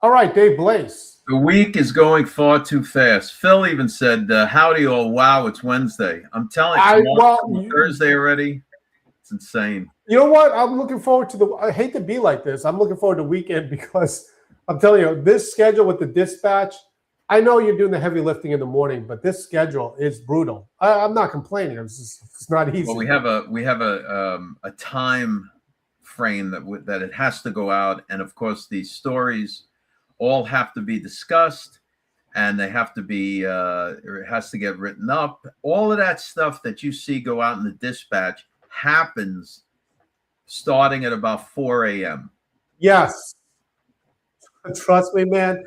All right, Dave Blaze. The week is going far too fast. Phil even said, howdy all, wow, it's Wednesday. I'm telling you, Thursday already. It's insane. You know what? I'm looking forward to I hate to be like this. I'm looking forward to the weekend because I'm telling you, this schedule with the dispatch, I know you're doing the heavy lifting in the morning, but this schedule is brutal. I'm not complaining. It's not easy. Well, we have a time frame that it has to go out, and of course these stories all have to be discussed, and they have to be it has to get written up. All of that stuff that you see go out in the dispatch happens starting at about 4 a.m. Yes. Trust me, man.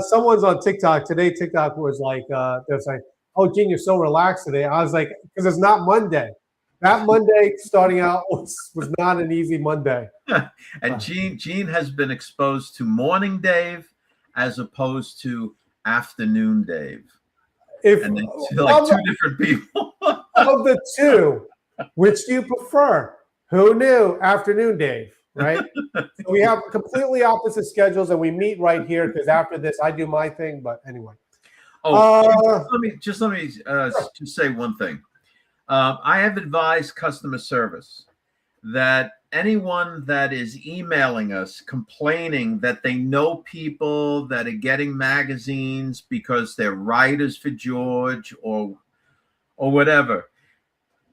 Someone's on TikTok today. TikTok was like, they're like, "Oh, Gene, you're so relaxed today." I was like, because it's not Monday. That Monday starting out was not an easy Monday. And Gene has been exposed to morning Dave as opposed to afternoon Dave. And they're like two different people. Of the two, which do you prefer? Who knew? Afternoon Dave, right? So we have completely opposite schedules, and we meet right here because after this, I do my thing. But anyway. Let me just say one thing. I have advised customer service that anyone that is emailing us complaining that they know people that are getting magazines because they're writers for George or whatever.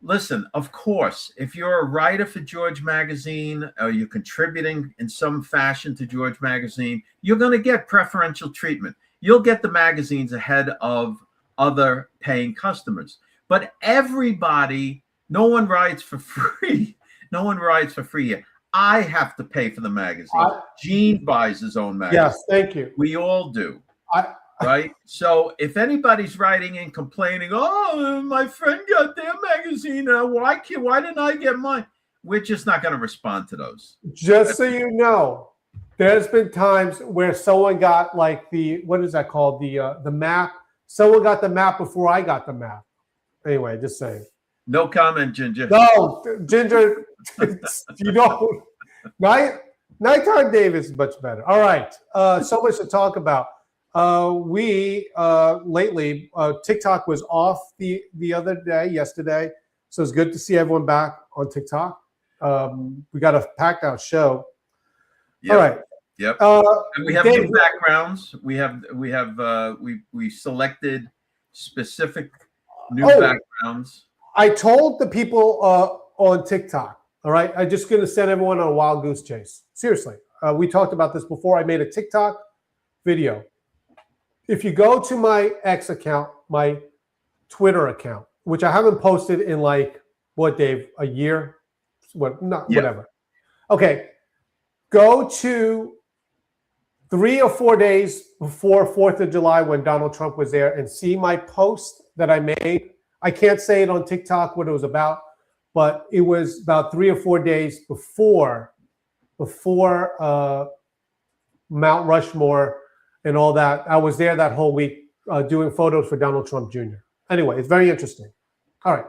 Listen, of course, if you're a writer for George Magazine or you're contributing in some fashion to George Magazine, you're going to get preferential treatment. You'll get the magazines ahead of other paying customers. But everybody, no one writes for free. No one writes for free here. I have to pay for the magazine. Gene buys his own magazine. Yes, thank you. We all do. Right? So if anybody's writing and complaining, "Oh, my friend got their magazine. Why didn't I get mine?" We're just not going to respond to those. Just so you know, there's been times where someone got like what is that called? The map. Someone got the map before I got the map. Anyway, just saying. No comment, Ginger. No, Ginger, you don't. Nighttime Dave is much better. All right. So much to talk about. We lately, TikTok was off the other day, yesterday. So it's good to see everyone back on TikTok. We got a packed out show. Yep. All right. Yep. And we have new backgrounds. We selected specific new backgrounds. I told the people on TikTok, all right, I'm just going to send everyone on a wild goose chase. Seriously. We talked about this before. I made a TikTok video. If you go to my X account, my Twitter account, which I haven't posted in like, what, Dave, a year? Whatever. Okay. Go to 3 or 4 days before 4th of July when Donald Trump was there and see my post that I made. I can't say it on TikTok what it was about, but it was about 3 or 4 days before Mount Rushmore and all that. I was there that whole week doing photos for Donald Trump Jr. Anyway, it's very interesting. All right.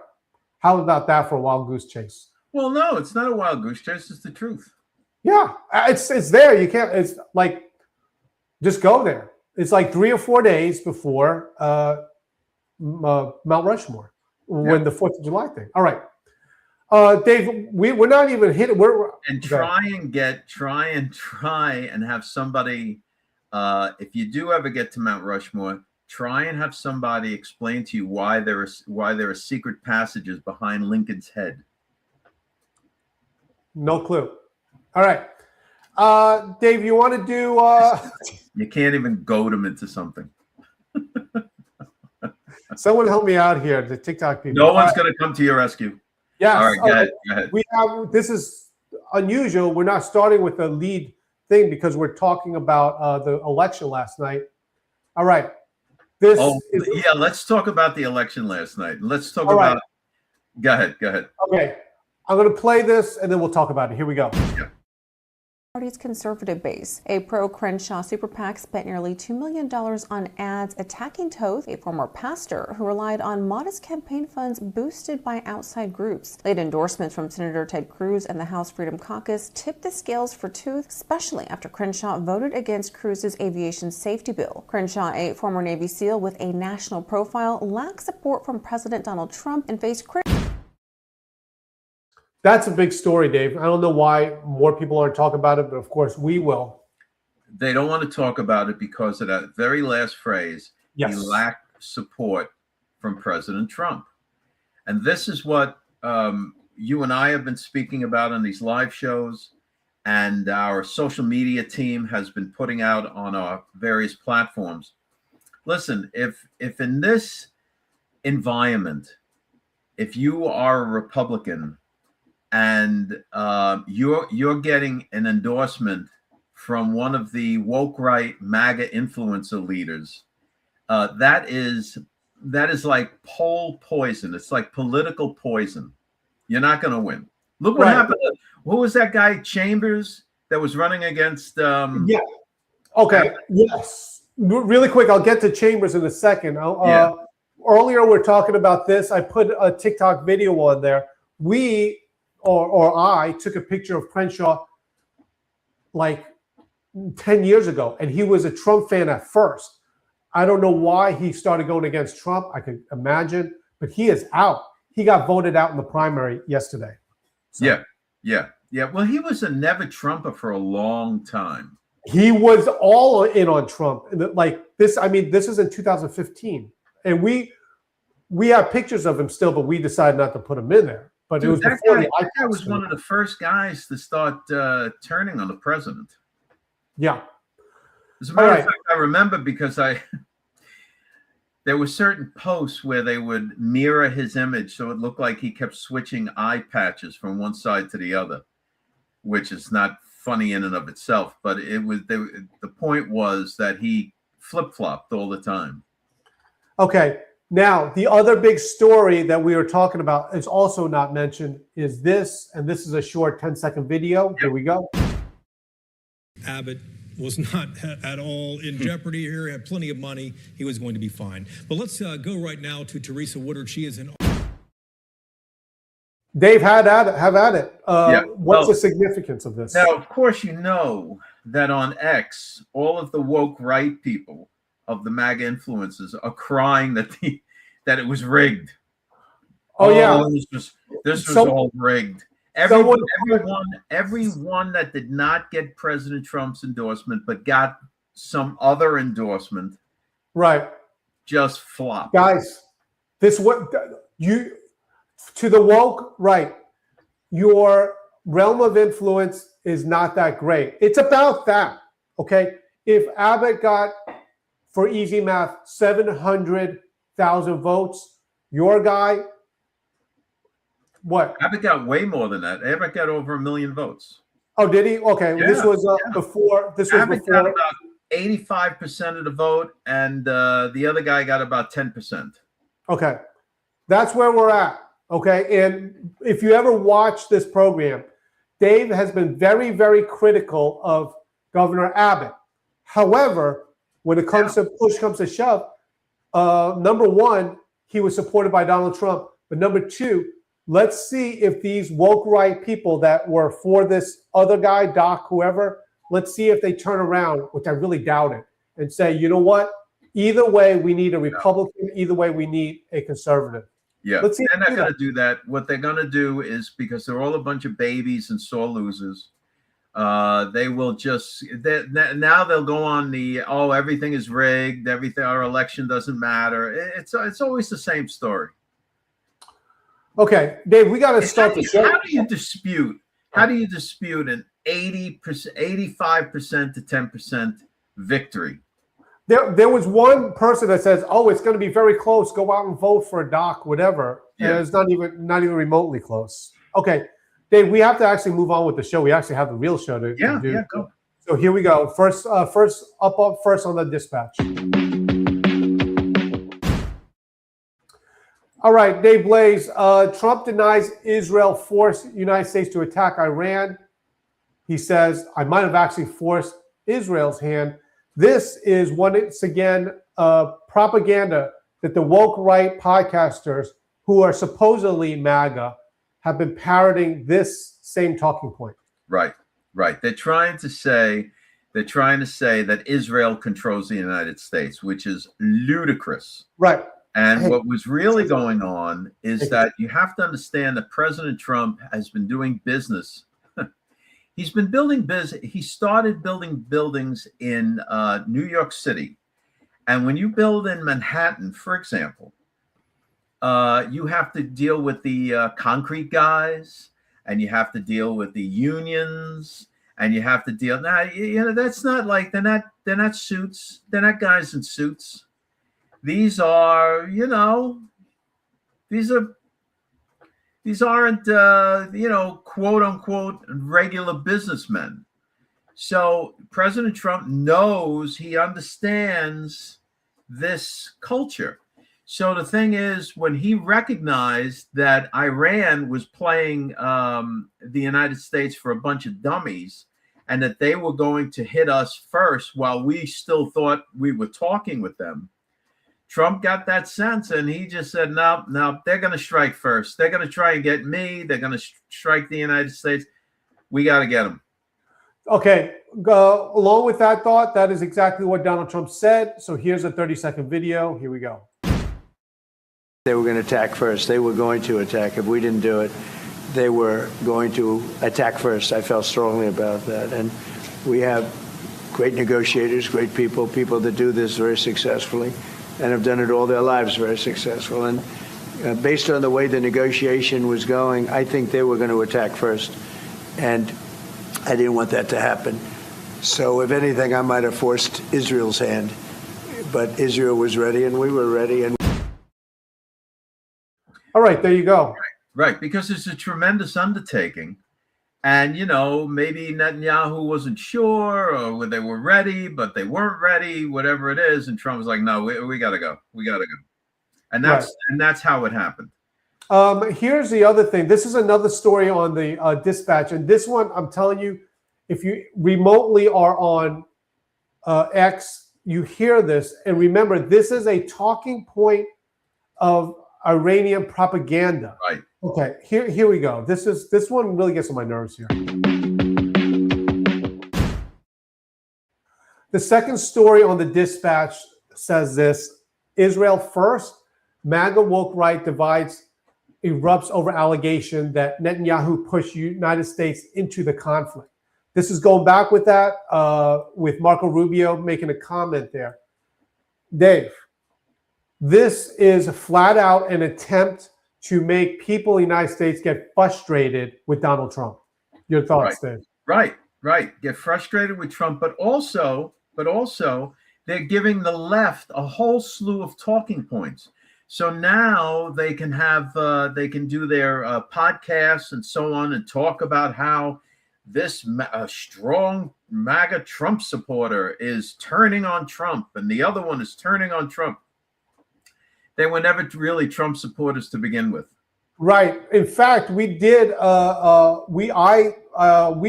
How about that for a wild goose chase? Well, no, it's not a wild goose chase. It's the truth. Yeah, it's there. You can't. It's like just go there. It's like 3 or 4 days before Mount Rushmore when the 4th of July thing. All right, Dave, we're not even hitting. Try and have somebody. If you do ever get to Mount Rushmore, try and have somebody explain to you why there are secret passages behind Lincoln's head. No clue. All right. Dave, you want to do... You can't even goad them into something. Someone help me out here, the TikTok people. No one's going to come to your rescue. Yes. All right, go ahead. This is unusual. We're not starting with the lead thing because we're talking about the election last night. All right. Let's talk about the election last night. Let's talk about... Right. Go ahead. Okay. I'm going to play this, and then we'll talk about it. Here we go. Yeah. party's conservative base. A pro-Crenshaw super PAC spent nearly $2 million on ads attacking Toth, a former pastor who relied on modest campaign funds boosted by outside groups. Late endorsements from Senator Ted Cruz and the House Freedom Caucus tipped the scales for Toth, especially after Crenshaw voted against Cruz's aviation safety bill. Crenshaw, a former Navy SEAL with a national profile, lacked support from President Donald Trump and faced criticism. That's a big story, Dave. I don't know why more people aren't talking about it, but of course we will. They don't want to talk about it because of that very last phrase. Yes. He lacked support from President Trump. And this is what you and I have been speaking about on these live shows, and our social media team has been putting out on our various platforms. Listen, if in this environment, if you are a Republican and you're getting an endorsement from one of the woke right MAGA influencer leaders, that is like poll poison. It's like political poison. You're not going to win. Look what happened. Who was that guy, Chambers, that was running against? Yeah. Okay. Yes. Really quick, I'll get to Chambers in a second. Earlier, we're talking about this. I put a TikTok video on there. I took a picture of Crenshaw like 10 years ago, and he was a Trump fan at first. I don't know why he started going against Trump. I can imagine, but he is out. He got voted out in the primary yesterday. So. Yeah. Well, he was a never Trumper for a long time. He was all in on Trump. Like this, I mean, this is in 2015. And we have pictures of him still, but we decided not to put him in there. But it was before that guy was one of the first guys to start turning on the president. Yeah. As a matter of fact, I remember because there were certain posts where they would mirror his image, so it looked like he kept switching eye patches from one side to the other, which is not funny in and of itself. But it was the point was that he flip-flopped all the time. Okay. Now, the other big story that we were talking about is also not mentioned is this, and this is a short 10-second video. Here we go. Abbott was not at all in jeopardy here. He had plenty of money. He was going to be fine. But let's go right now to Teresa Woodard. She is in. Dave, have at it. What's the significance of this? Now, of course, you know that on X, all of the woke right people of the MAGA influences are crying that it was rigged. This was all rigged. Everyone that did not get President Trump's endorsement but got some other endorsement, right, just flopped. Guys, this what you to the woke right. Your realm of influence is not that great. It's about that. Okay, if Abbott got, for easy math, 700,000 votes, your guy. What? Abbott got way more than that. Abbott got over 1 million votes. Oh, did he? Okay, this was before. This was Abbott before. got about 85% of the vote, and the other guy got about 10%. Okay, that's where we're at. Okay, and if you ever watch this program, Dave has been very, very critical of Governor Abbott. However, when it comes to push comes to shove, number one, he was supported by Donald Trump, but number two. Let's see if these woke right people that were for this other guy, Doc, whoever, let's see if they turn around, which I really doubt it, and say, you know what? Either way, we need a Republican. Either way, we need a conservative. Yeah, they're not going to do that. What they're going to do is, because they're all a bunch of babies and sore losers, they will just now they'll go on the everything is rigged, our election doesn't matter. It's always the same story. Okay, Dave, we got to start the show. How do you dispute an 80%, 85% to 10% victory? There was one person that says, "Oh, it's going to be very close. Go out and vote for a Doc, whatever." Yeah. And it's not even remotely close. Okay, Dave, we have to actually move on with the show. We actually have the real show to do. Yeah, go. So here we go. First on the dispatch. All right, Dave Blaze. Trump denies Israel forced United States to attack Iran. He says, I might have actually forced Israel's hand. This is once again propaganda that the woke right podcasters who are supposedly MAGA have been parroting this same talking point. Right, right. They're trying to say that Israel controls the United States, which is ludicrous. Right. And what was really going on is that you have to understand that President Trump has been doing business. He's been building business. He started building buildings in New York City. And when you build in Manhattan, for example, you have to deal with the concrete guys, and you have to deal with the unions, and you have to deal. Now, that's not like they're not suits. They're not guys in suits. These are, these aren't, quote unquote regular businessmen. So President Trump knows, he understands this culture. So the thing is, when he recognized that Iran was playing the United States for a bunch of dummies, and that they were going to hit us first while we still thought we were talking with them, Trump got that sense, and he just said, no, they're going to strike first. They're going to try and get me. They're going to strike the United States. We got to get them. Okay, along with that thought, that is exactly what Donald Trump said. So here's a 30-second video. Here we go. They were going to attack first. They were going to attack. If we didn't do it, they were going to attack first. I felt strongly about that. And we have great negotiators, great people that do this very successfully and have done it all their lives very successful. And based on the way the negotiation was going, I think they were going to attack first. And I didn't want that to happen. So if anything, I might have forced Israel's hand. But Israel was ready, and we were ready. And all right, there you go. Right, because it's a tremendous undertaking. And, maybe Netanyahu wasn't sure, or they were ready, but they weren't ready, whatever it is. And Trump was like, no, we got to go. We got to go. And that's how it happened. Here's the other thing. This is another story on the Dispatch. And this one, I'm telling you, if you remotely are on X, you hear this. And remember, this is a talking point of Iranian propaganda. Right. Okay, here we go. This one really gets on my nerves here. The second story on the Dispatch says this: Israel first, MAGA woke right divides erupts over allegation that Netanyahu pushed United States into the conflict. This is going back with that, with Marco Rubio making a comment there. Dave, this is flat out an attempt to make people in the United States get frustrated with Donald Trump. Your thoughts, Dave? Right. Get frustrated with Trump, but also they're giving the left a whole slew of talking points. So now they can do their podcasts and so on and talk about how this strong MAGA Trump supporter is turning on Trump and the other one is turning on Trump. They were never really Trump supporters to begin with. Right. In fact, we did we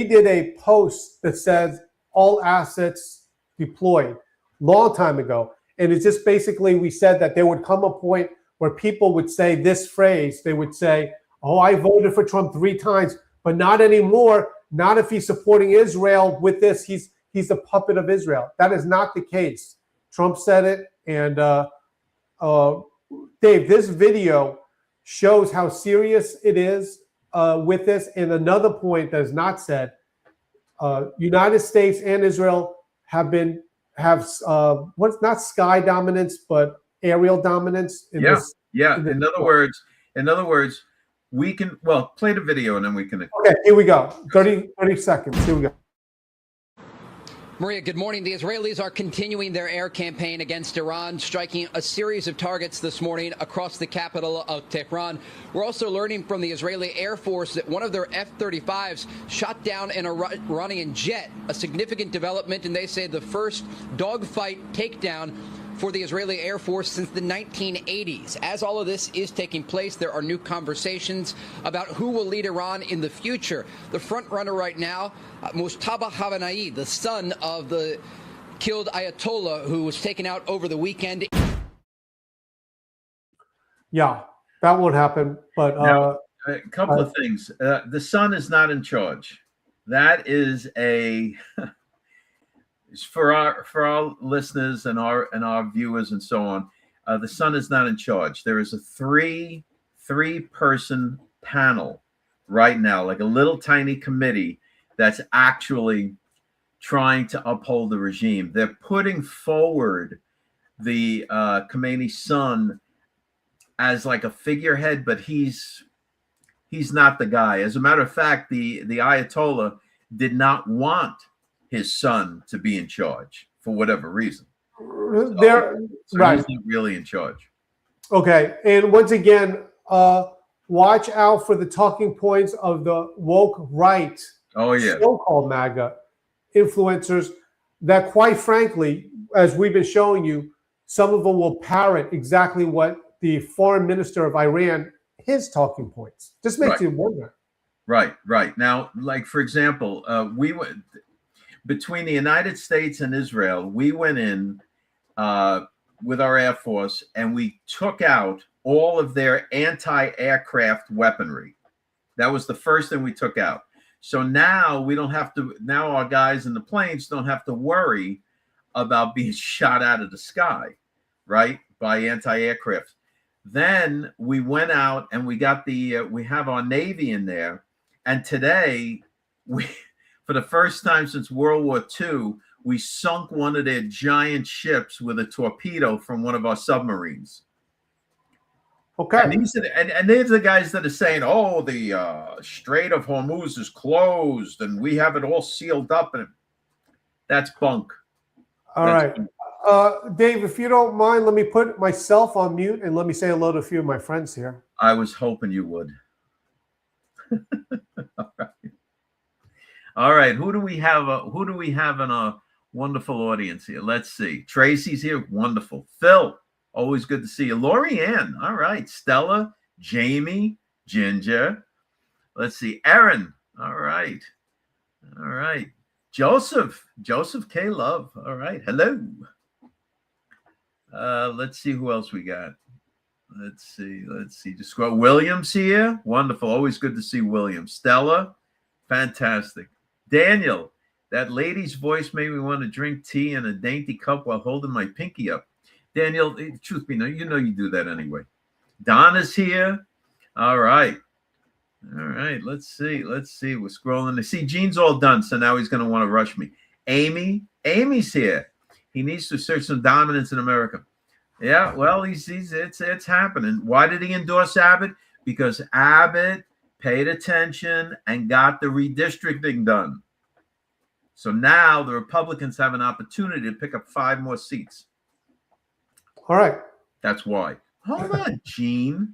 did a post that says all assets deployed long time ago. And it's just basically, we said that there would come a point where people would say this phrase. They would say, oh, I voted for Trump 3 times, but not anymore. Not if he's supporting Israel with this. He's a puppet of Israel. That is not the case. Trump said it. And Dave, this video shows how serious it is with this. And another point that is not said, United States and Israel have what's not sky dominance, but aerial dominance. In other words, we can, play the video and then we can. Okay, here we go. 30 seconds. Here we go. Maria, good morning. The Israelis are continuing their air campaign against Iran, striking a series of targets this morning across the capital of Tehran. We're also learning from the Israeli Air Force that one of their F-35s shot down an Iranian jet, a significant development, and they say the first dogfight takedown for the Israeli Air Force since the 1980s. As all of this is taking place, there are new conversations about who will lead Iran in the future. The front runner right now, Mujtaba Khamenei, the son of the killed Ayatollah who was taken out over the weekend. Yeah, that won't happen. But now, a couple of things. The son is not in charge. That is for our listeners and our viewers and so on. The son is not in charge. There is a three-person panel right now, like a little tiny committee that's actually trying to uphold the regime. They're putting forward the Khamenei's son as like a figurehead, but he's not the guy. As a matter of fact, the Ayatollah did not want his son to be in charge for whatever reason. So right. He's not really in charge. Okay, and once again, watch out for the talking points of the woke right, so-called MAGA influencers that, quite frankly, as we've been showing you, some of them will parrot exactly what the foreign minister of Iran, his talking points. Just makes you wonder. Right. Now, like, for example, we went between the United States and Israel, we went in with our Air Force and we took out all of their anti-aircraft weaponry. That was the first thing we took out. So now we don't have to, now our guys in the planes don't have to worry about being shot out of the sky, right, by anti-aircraft. Then we went out and we got we have our Navy in there. And today, for the first time since World War II, we sunk one of their giant ships with a torpedo from one of our submarines. Okay. And these are the guys that are saying, oh, the Strait of Hormuz is closed and we have it all sealed up. And that's bunk. All right. Dave, if you don't mind, let me put myself on mute and let me say hello to a few of my friends here. I was hoping you would. All right. Who do we have in our wonderful audience here? Let's see. Tracy's here. Wonderful. Phil, always good to see you. Lori Ann. All right. Stella, Jamie, Ginger. Let's see. Aaron. All right. Joseph K. Love. All right. Hello. Let's see who else we got. Let's see. Just scroll. William's here. Wonderful. Always good to see William. Stella. Fantastic. Daniel. That lady's voice made me want to drink tea in a dainty cup while holding my pinky up. Daniel, truth be known, you do that anyway. Donna's here. All right. Let's see. We're scrolling to see Gene's all done. So now he's going to want to rush me. Amy's here. He needs to assert some dominance in America. Yeah, well, it's happening. Why did he endorse Abbott? Because Abbott paid attention and got the redistricting done. So now the Republicans have an opportunity to pick up 5 more seats. All right. That's why. Hold on, Gene.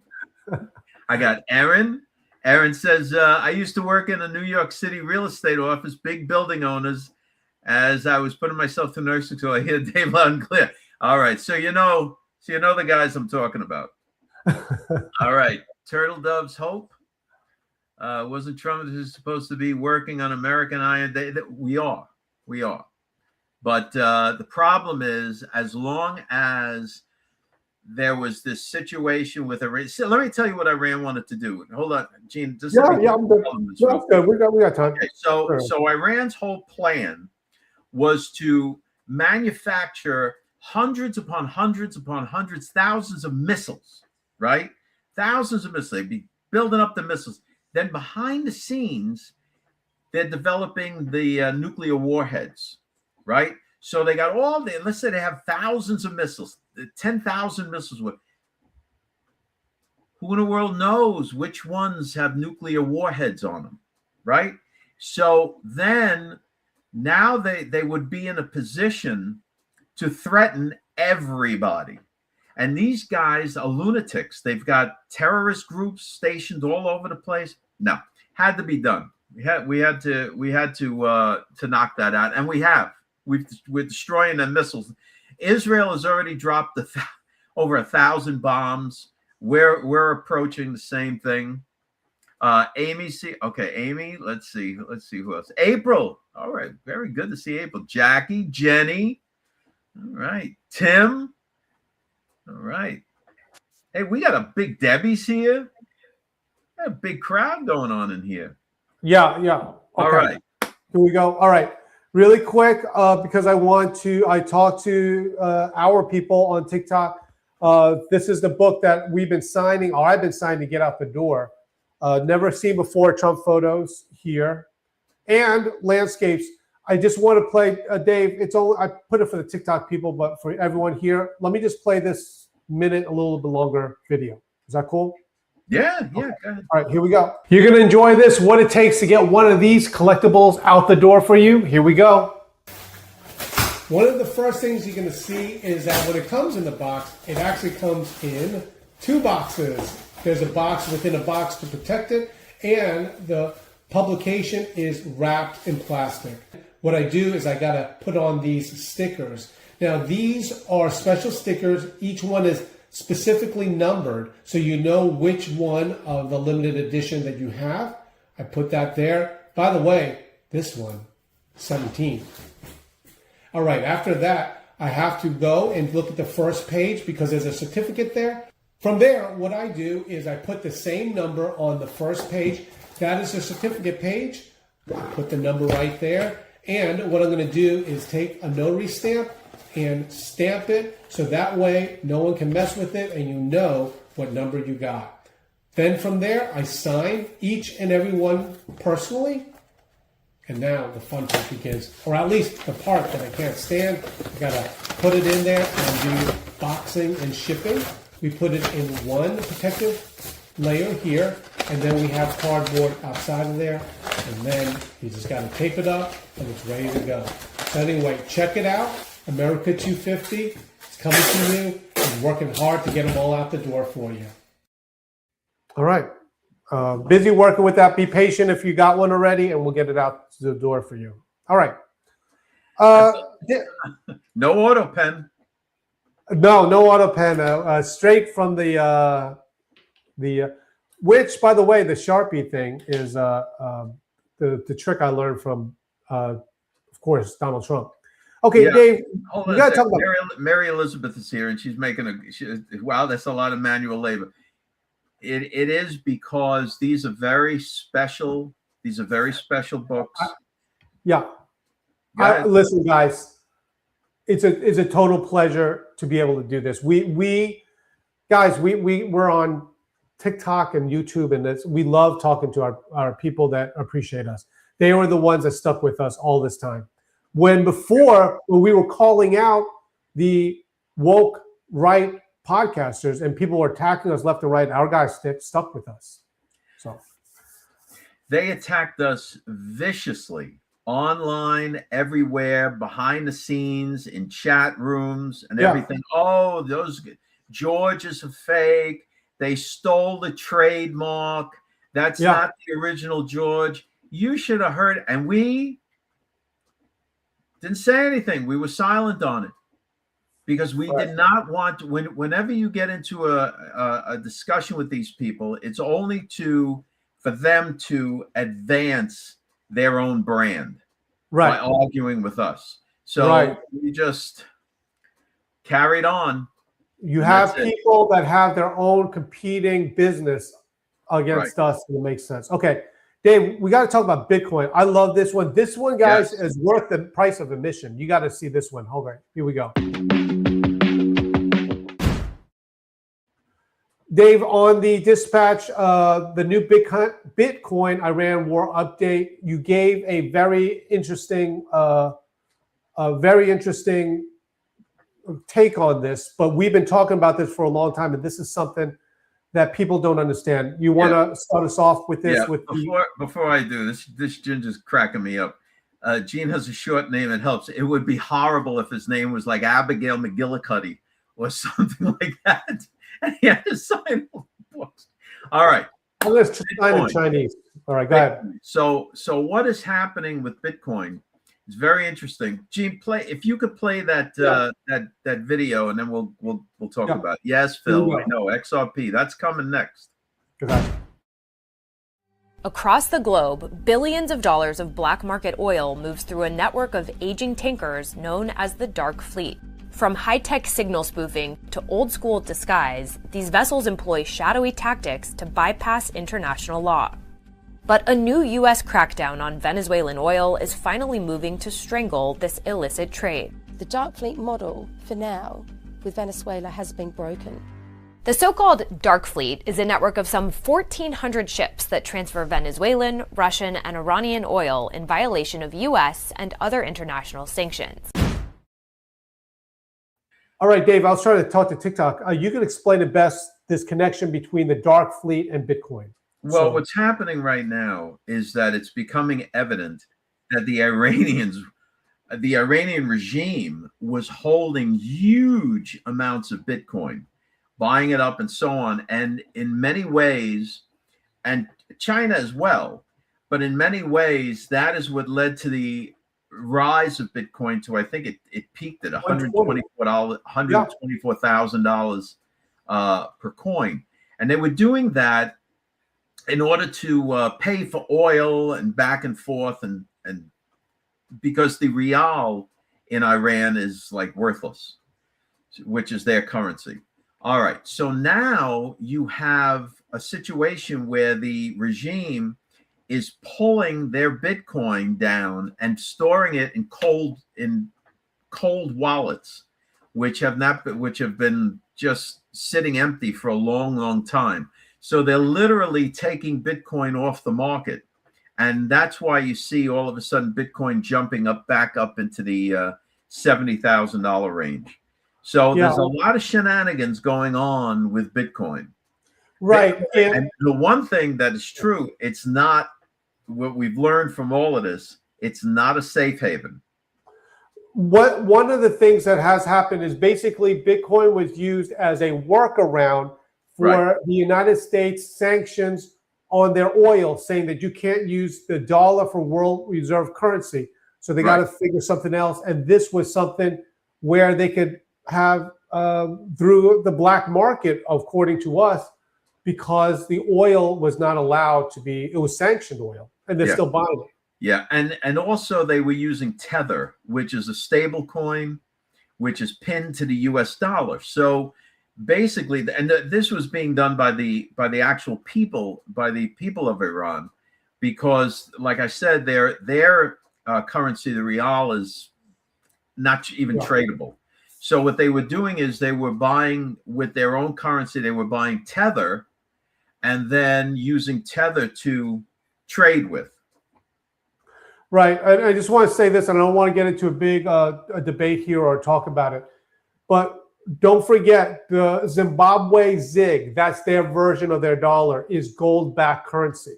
I got Aaron. Aaron says, I used to work in a New York City real estate office, big building owners. As I was putting myself through nursing school, I hear Dave loud and clear. All right. So you know the guys I'm talking about. All right. Turtle Dove's Hope. Wasn't Trump supposed to be working on American Iron? We are. But the problem is, as long as there was this situation with Iran. So let me tell you what Iran wanted to do. Hold on, Gene. I'm good. Good. We got time. Okay, so Iran's whole plan was to manufacture hundreds upon hundreds upon hundreds, thousands of missiles, right? Thousands of missiles. They'd be building up the missiles. Then behind the scenes, they're developing the nuclear warheads, right? So they got let's say they have thousands of missiles, 10,000 missiles. Who in the world knows which ones have nuclear warheads on them, right? So then now they would be in a position to threaten everybody. And these guys are lunatics. They've got terrorist groups stationed all over the place. No, had to be done. We had to knock that out, and we're destroying the missiles. Israel has already dropped over 1,000 bombs. We're approaching the same thing. Amy, Amy. Let's see who else. April. All right, very good to see April. Jackie, Jenny. All right, Tim. All right. Hey, we got a big Debbie's here. Got a big crowd going on in here. Yeah. Okay. All right. Here we go. All right. Really quick, because I talked to our people on TikTok. This is the book that we've been signing, or I've been signing to get out the door. Never seen before Trump photos here and landscapes. I just want to play, Dave. I put it for the TikTok people, but for everyone here, let me just play this minute, a little bit longer video. Is that cool? Yeah. Okay. Go ahead. All right, here we go. You're going to enjoy this, what it takes to get one of these collectibles out the door for you. Here we go. One of the first things you're going to see is that when it comes in the box, it actually comes in 2 boxes. There's a box within a box to protect it, and the publication is wrapped in plastic. What I do is I got to put on these stickers. Now, these are special stickers. Each one is specifically numbered, so you know which one of the limited edition that you have. I put that there. By the way, this one, 17. All right, after that, I have to go and look at the first page because there's a certificate there. From there, what I do is I put the same number on the first page. That is the certificate page. I put the number right there. And what I'm going to do is take a notary stamp and stamp it so that way no one can mess with it and you know what number you got. Then from there, I sign each and every one personally. And now the fun part begins, or at least the part that I can't stand. I gotta put it in there and do boxing and shipping. We put it in one protective layer here, and then we have cardboard outside of there, and then you just gotta tape it up, and it's ready to go. So anyway, check it out. America 250. It's coming to you. I'm working hard to get them all out the door for you. All right. Busy working with that. Be patient if you got one already, and we'll get it out to the door for you. All right. No auto pen. No auto pen. Straight from the which, by the way, the Sharpie thing is the trick I learned from, of course, Donald Trump. Okay, yeah. Dave, you got to talk about Mary Elizabeth is here, and she's making wow, that's a lot of manual labor. It is because these are very special. These are very special books. Yeah. Listen, guys, it's a total pleasure to be able to do this. We're on TikTok and YouTube, and we love talking to our people that appreciate us. They were the ones that stuck with us all this time. When we were calling out the woke right podcasters and people were attacking us left and right, our guys stuck with us. So they attacked us viciously online, everywhere, behind the scenes, in chat rooms and everything. Oh, those George is a fake. They stole the trademark. That's not the original George. You should have heard. And we didn't say anything. We were silent on it because we did not want to. Whenever you get into a discussion with these people, it's only for them to advance their own brand by arguing with us. So we just carried on. You have people that have their own competing business against us, and it makes sense. Okay, Dave, we got to talk about Bitcoin. I love this one. This one, guys, is worth the price of admission. You got to see this one. Hold on. Here we go. Dave, on the dispatch, the new Bitcoin Iran war update, you gave a very interesting take on this, but we've been talking about this for a long time, and this is something that people don't understand. You want to start us off with this? Before I do this ginger's cracking me up. Gene has a short name. It helps. It would be horrible if his name was like Abigail McGillicuddy or something like that. And he had to sign books. All right. I'm going to sign in Chinese. All right, go ahead. So what is happening with Bitcoin It's very interesting. Gene, play if you could play that that video, and then we'll talk about it. Yes, Phil. I know XRP. That's coming next. Okay. Across the globe, billions of dollars of black market oil moves through a network of aging tankers known as the Dark Fleet. From high-tech signal spoofing to old-school disguise, these vessels employ shadowy tactics to bypass international law. But a new U.S. crackdown on Venezuelan oil is finally moving to strangle this illicit trade. The Dark Fleet model, for now, with Venezuela has been broken. The so-called Dark Fleet is a network of some 1,400 ships that transfer Venezuelan, Russian, and Iranian oil in violation of U.S. and other international sanctions. All right, Dave, I was trying to talk to TikTok. You can explain it best, this connection between the Dark Fleet and Bitcoin. Well, what's happening right now is that it's becoming evident that the Iranian regime was holding huge amounts of Bitcoin, buying it up and so on. And in many ways, and China as well, but in many ways, that is what led to the rise of Bitcoin to, I think it peaked at $124,000 per coin. And they were doing that in order to pay for oil and back and forth, and because the rial in Iran is like worthless, which is their currency. All right. So now you have a situation where the regime is pulling their Bitcoin down and storing it in cold wallets, which have been just sitting empty for a long, long time. So they're literally taking Bitcoin off the market. And that's why you see all of a sudden Bitcoin jumping back up into the $70,000 range. So there's a lot of shenanigans going on with Bitcoin. Right. And the one thing that is true, it's not, what we've learned from all of this, it's not a safe haven. One of the things that has happened is basically Bitcoin was used as a workaround for the United States sanctions on their oil, saying that you can't use the dollar for world reserve currency. So they got to figure something else. And this was something where they could have through the black market, according to us, because the oil was not allowed to be, it was sanctioned oil, and they're still buying it. Yeah, and also they were using Tether, which is a stable coin, which is pinned to the U.S. dollar. So basically, and this was being done by the actual people, by the people of Iran, because, like I said, their currency, the rial, is not even tradable. So what they were doing is they were buying with their own currency. They were buying Tether, and then using Tether to trade with. Right. I just want to say this, and I don't want to get into a big a debate here or talk about it, but don't forget the Zimbabwe ZiG, that's their version of their dollar, is gold-backed currency.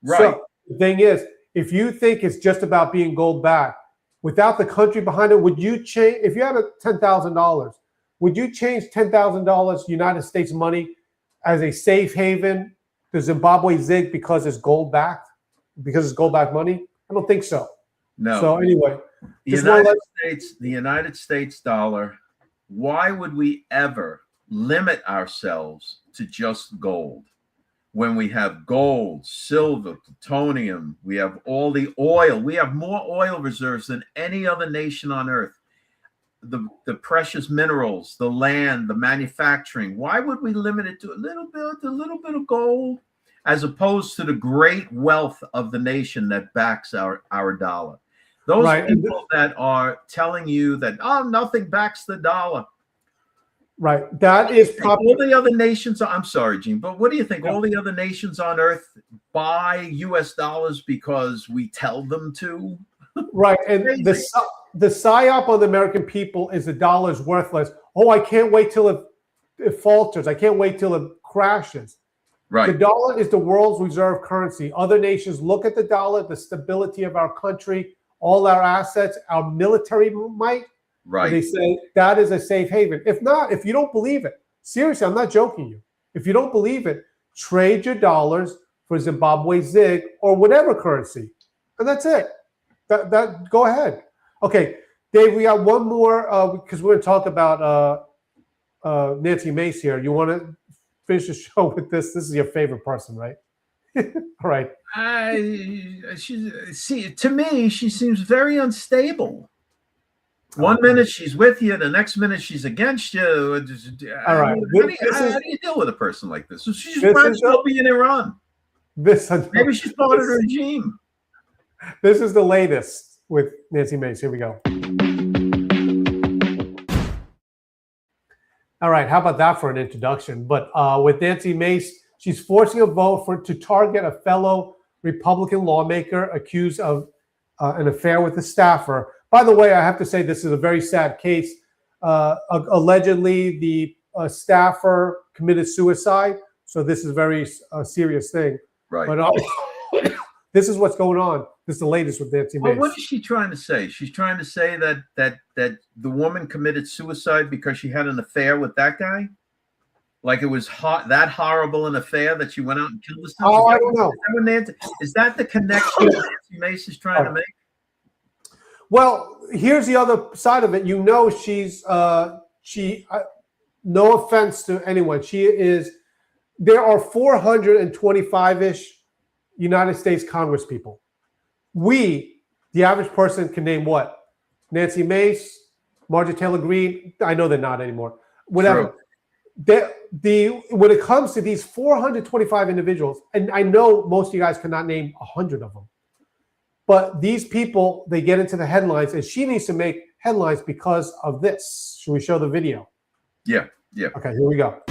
Right. So the thing is, if you think it's just about being gold-backed, without the country behind it, would you change, if you had $10,000, would you change $10,000 United States money as a safe haven to Zimbabwe ZiG because it's gold-backed, because it's gold-backed money? I don't think so. No. So anyway, the United States dollar, why would we ever limit ourselves to just gold when we have gold, silver, plutonium, we have all the oil, we have more oil reserves than any other nation on earth, the precious minerals, the land, the manufacturing. Why would we limit it to a little bit of gold, as opposed to the great wealth of the nation that backs our dollar? Those people that are telling you that, oh, nothing backs the dollar. Right. That is probably all the other nations. I'm sorry, Gene, but what do you think? All the other nations on earth buy U.S. dollars because we tell them to? Right. And the psyop on the American people is the dollar is worthless. Oh, I can't wait till it falters. I can't wait till it crashes. Right. The dollar is the world's reserve currency. Other nations look at the dollar, the stability of our country, all our assets, our military might. Right. They say that is a safe haven. If not, if you don't believe it, seriously, I'm not joking you. If you don't believe it, trade your dollars for Zimbabwe ZiG or whatever currency. And that's it. That go ahead. Okay, Dave, we got one more because we're going to talk about Nancy Mace here. You want to finish the show with this? This is your favorite person, right? All right. To me, she seems very unstable. One minute she's with you, the next minute she's against you. All right. How do you deal with a person like this? She's might as well be in Iran. Maybe she's part of the regime. This is the latest with Nancy Mace. Here we go. All right. How about that for an introduction? But with Nancy Mace, she's forcing a vote to target a fellow Republican lawmaker accused of an affair with a staffer. By the way, I have to say this is a very sad case. Allegedly, the staffer committed suicide. So this is a very serious thing. Right. But this is what's going on. This is the latest with Nancy Mace. Well, what is she trying to say? She's trying to say that the woman committed suicide because she had an affair with that guy? Like it was that horrible an affair that she went out and killed herself? Oh, I don't know. Is that the connection Nancy Mace is trying to make? Well, here's the other side of it. You know, she's no offense to anyone. There are 425-ish United States Congress people. The average person, can name what? Nancy Mace, Marjorie Taylor Greene. I know they're not anymore. Whatever. When it comes to these 425 individuals, and I know most of you guys cannot name 100 of them, but these people, they get into the headlines, and she needs to make headlines because of this. Should we show the video? Yeah. Okay, here we go.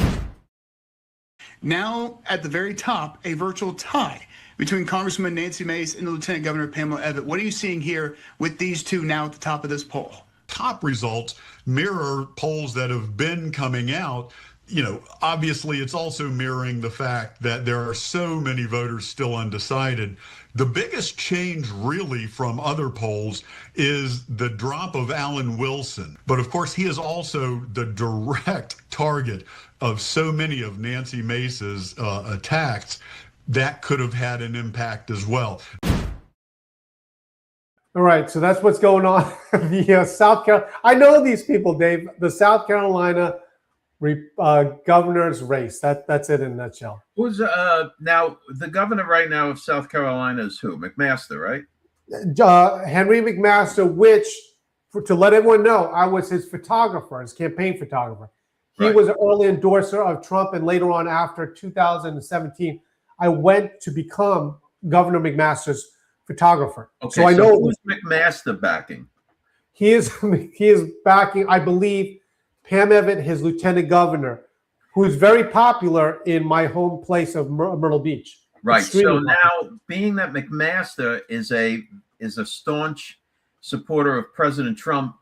Now, at the very top, a virtual tie between Congresswoman Nancy Mace and Lieutenant Governor Pamela Abbott. What are you seeing here with these two now at the top of this poll? Top results mirror polls that have been coming out. You know, obviously, it's also mirroring the fact that there are so many voters still undecided. The biggest change really from other polls is the drop of Alan Wilson. But of course, he is also the direct target of so many of Nancy Mace's attacks. That could have had an impact as well. All right, so that's what's going on. The South Carolina, I know these people, Dave. The South Carolina governor's race. That's it in a nutshell. Who's now the governor right now of South Carolina is who? McMaster, right? Henry McMaster, which, to let everyone know, I was his photographer, his campaign photographer. He was an early endorser of Trump, and later on, after 2017, I went to become Governor McMaster's photographer. Okay, so I know who's McMaster backing? He is backing, I believe, Pam Abbott, his lieutenant governor, who is very popular in my home place of Myrtle Beach. Right. Extremely so popular. now, being that McMaster is a staunch supporter of President Trump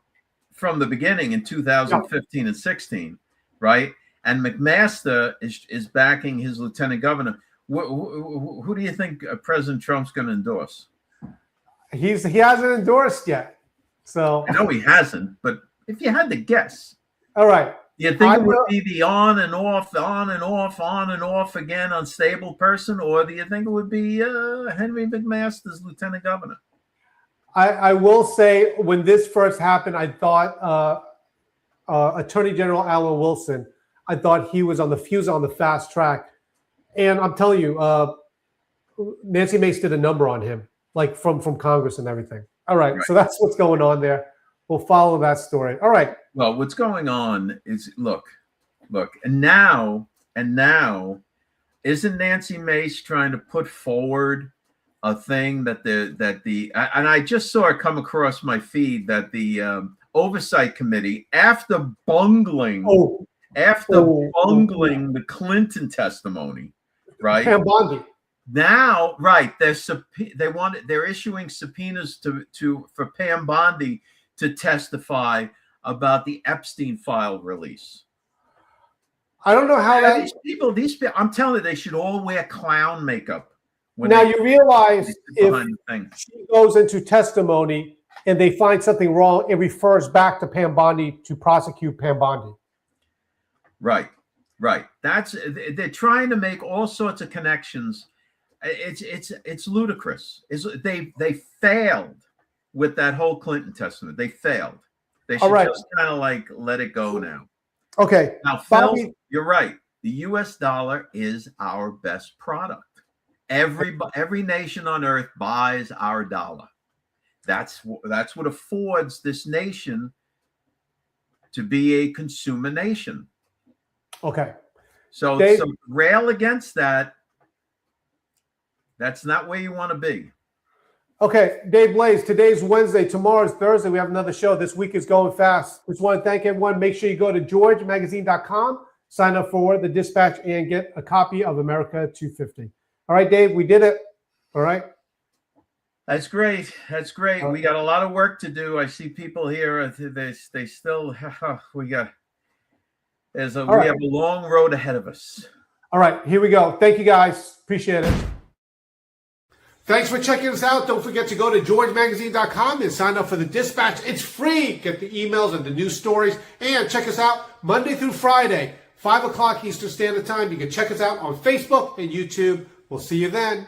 from the beginning in 2015 and 16, right? And McMaster is backing his lieutenant governor. Who do you think President Trump's going to endorse? He hasn't endorsed yet. So I know he hasn't, but if you had to guess. All right. Do you think it would be the on and off again unstable person, or do you think it would be Henry McMaster's lieutenant governor? I will say, when this first happened, I thought Attorney General Alan Wilson, I thought he was on the fast track. And I'm telling you, Nancy Mace did a number on him, like from Congress and everything. All right. So that's what's going on there. We'll follow that story. All right. Well, what's going on is look, and now, isn't Nancy Mace trying to put forward a thing that and I just saw it come across my feed that the Oversight Committee, after bungling the Clinton testimony, right? Pam Bondi. Now, they're issuing subpoenas for Pam Bondi to testify about the Epstein file release. I don't know how these people, I'm telling you, they should all wear clown makeup. Now you realize if she goes into testimony and they find something wrong, it refers back to Pam Bondi to prosecute Pam Bondi. Right. They're trying to make all sorts of connections. It's ludicrous. They failed with that whole Clinton testament. They failed. They All should right. just kind of like let it go now. Okay. Now, Phil, Bobby, you're right. The U.S. dollar is our best product. Every nation on earth buys our dollar. That's what affords this nation to be a consumer nation. okay. So, Dave? so rail against that. That's not where you want to be. Okay, Dave Blaze, today's Wednesday, tomorrow's Thursday. We have another show. This week is going fast. Just want to thank everyone. Make sure you go to georgemagazine.com, sign up for the Dispatch, and get a copy of America 250. All right, Dave, we did it. All right. That's great. That's great. All right. We got a lot of work to do. I see people here. They still we have a long road ahead of us. All right, here we go. Thank you, guys. Appreciate it. Thanks for checking us out. Don't forget to go to georgemagazine.com and sign up for the Dispatch. It's free. Get the emails and the news stories. And check us out Monday through Friday, 5 o'clock Eastern Standard Time. You can check us out on Facebook and YouTube. We'll see you then.